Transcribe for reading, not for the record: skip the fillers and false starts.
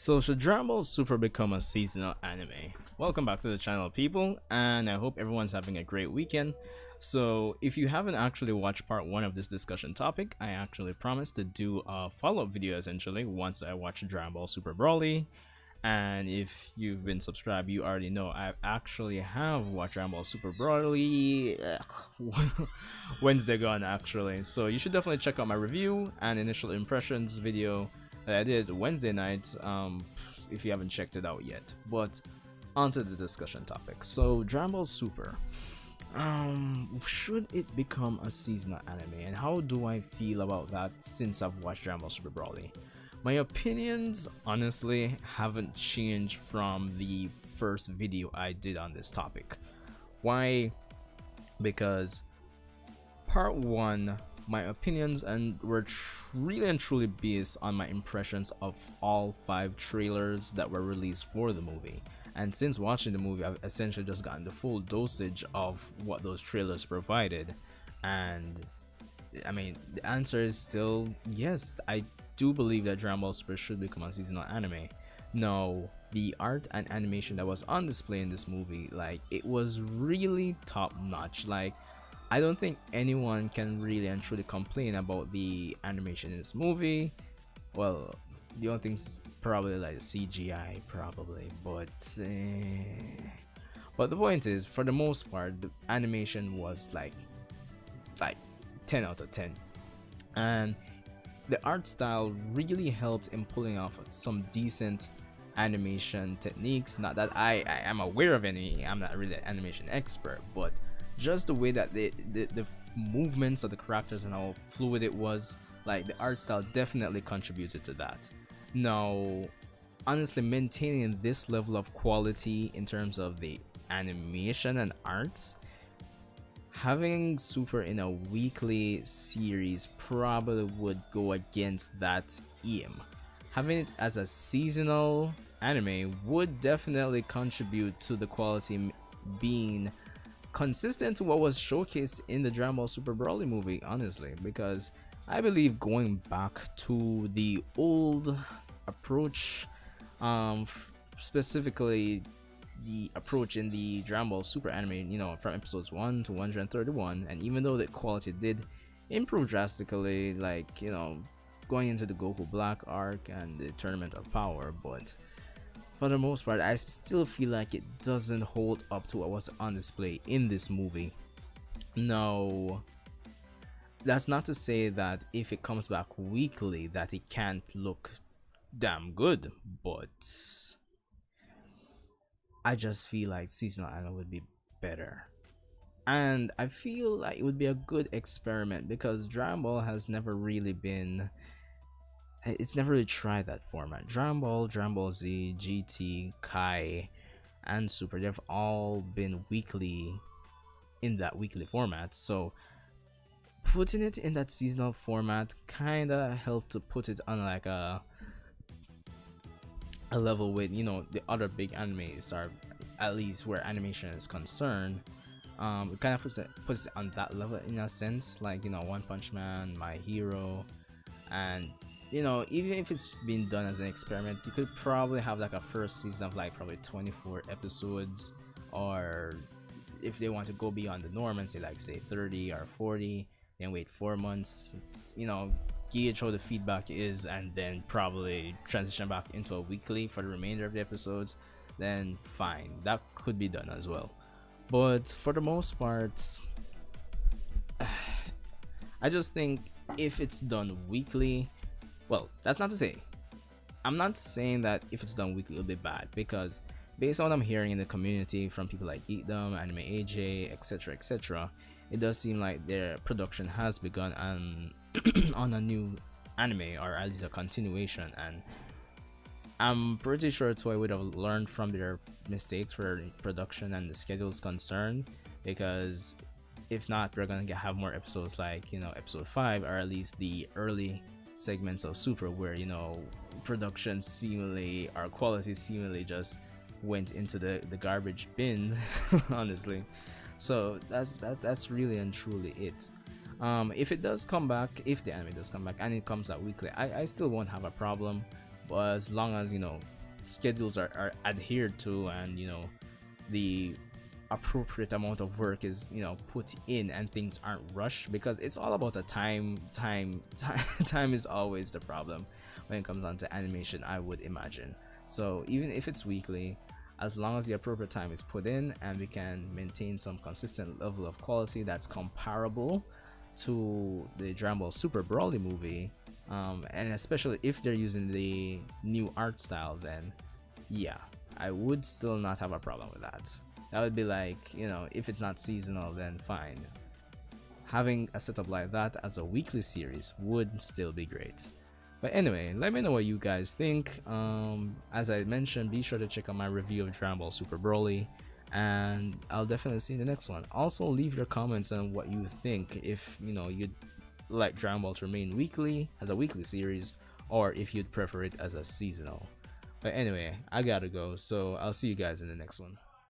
So should Dragon Ball Super become a seasonal anime? Welcome back to the channel, people, and I hope everyone's having a great weekend. So if you haven't actually watched part 1 of this discussion topic, I actually promised to do a follow-up video essentially once I watch Dragon Ball Super Broly. And if you've been subscribed, you already know I actually have watched Dragon Ball Super Broly Wednesday gone actually. So you should definitely check out my review and initial impressions video that I did Wednesday night if you haven't checked it out yet. But onto the discussion topic. So Dragon Ball Super, should it become a seasonal anime, and how do I feel about that since I've watched Dragon Ball Super Broly? My opinions honestly haven't changed from the first video I did on this topic. Why? Because part 1, my opinions were really and truly based on my impressions of all 5 trailers that were released for the movie. And since watching the movie, I've essentially just gotten the full dosage of what those trailers provided. And I mean, the answer is still yes. I do believe that Dragon Ball Super should become a seasonal anime. No, the art and animation that was on display in this movie, like, it was really top notch. Like, I don't think anyone can really and truly complain about the animation in this movie. Well, the only thing is probably like the CGI, probably, but the point is, for the most part, the animation was like 10 out of 10, and the art style really helped in pulling off some decent animation techniques. Not that I am aware of any, I'm not really an animation expert, but just the way that the movements of the characters and how fluid it was, like, the art style definitely contributed to that. Now, honestly, maintaining this level of quality in terms of the animation and arts, having Super in a weekly series probably would go against that aim. Having it as a seasonal anime would definitely contribute to the quality being consistent to what was showcased in the Dragon Ball Super Broly movie, honestly, because I believe going back to the old approach, specifically the approach in the Dragon Ball Super anime, you know, from episodes 1 to 131, and even though the quality did improve drastically, like, you know, going into the Goku Black arc and the Tournament of Power, but for the most part, I still feel like it doesn't hold up to what was on display in this movie. No, that's not to say that if it comes back weekly that it can't look damn good, but I just feel like seasonal anime would be better. And I feel like it would be a good experiment because Dragon Ball has never really been, it's never really tried that format. Dragon Ball Z, GT, Kai, and Super, they've all been weekly in that weekly format. So putting it in that seasonal format kinda helped to put it on like a level with, you know, the other big animes, or at least where animation is concerned. It kind of puts it on that level in a sense, like, you know, One Punch Man, My Hero, and, you know, even if it's been done as an experiment, you could probably have like a first season of like probably 24 episodes, or if they want to go beyond the norm and say like, say 30 or 40, then wait 4 months, you know, gauge how the feedback is, and then probably transition back into a weekly for the remainder of the episodes, then fine, that could be done as well. But for the most part, I just think if it's done weekly, well, that's not to say, I'm not saying that if it's done weekly it'll be bad, because based on what I'm hearing in the community from people like Geekdom, Anime AJ, etc., it does seem like their production has begun on a new anime, or at least a continuation, and I'm pretty sure Toei would have learned from their mistakes for production and the schedule's concerned, because if not, we're gonna have more episodes like, you know, episode 5, or at least the early segments of Super, where, you know, production seemingly, or quality seemingly just went into the garbage bin honestly. So that's really and truly it. If it does come back, if the anime does come back and it comes out weekly, I still won't have a problem, but as long as schedules are adhered to, and the appropriate amount of work is put in, and things aren't rushed, because it's all about a time is always the problem when it comes on to animation, I would imagine. So even if it's weekly, as long as the appropriate time is put in and we can maintain some consistent level of quality that's comparable to the Dragon Ball Super Broly movie, and especially if they're using the new art style, then yeah, I would still not have a problem with that. That would be like, if it's not seasonal, then fine. Having a setup like that as a weekly series would still be great. But anyway, let me know what you guys think. As I mentioned, be sure to check out my review of Dragon Ball Super Broly, and I'll definitely see you in the next one. Also, leave your comments on what you think, if you'd like Dragon Ball to remain weekly as a weekly series, or if you'd prefer it as a seasonal. But anyway, I gotta go, so I'll see you guys in the next one.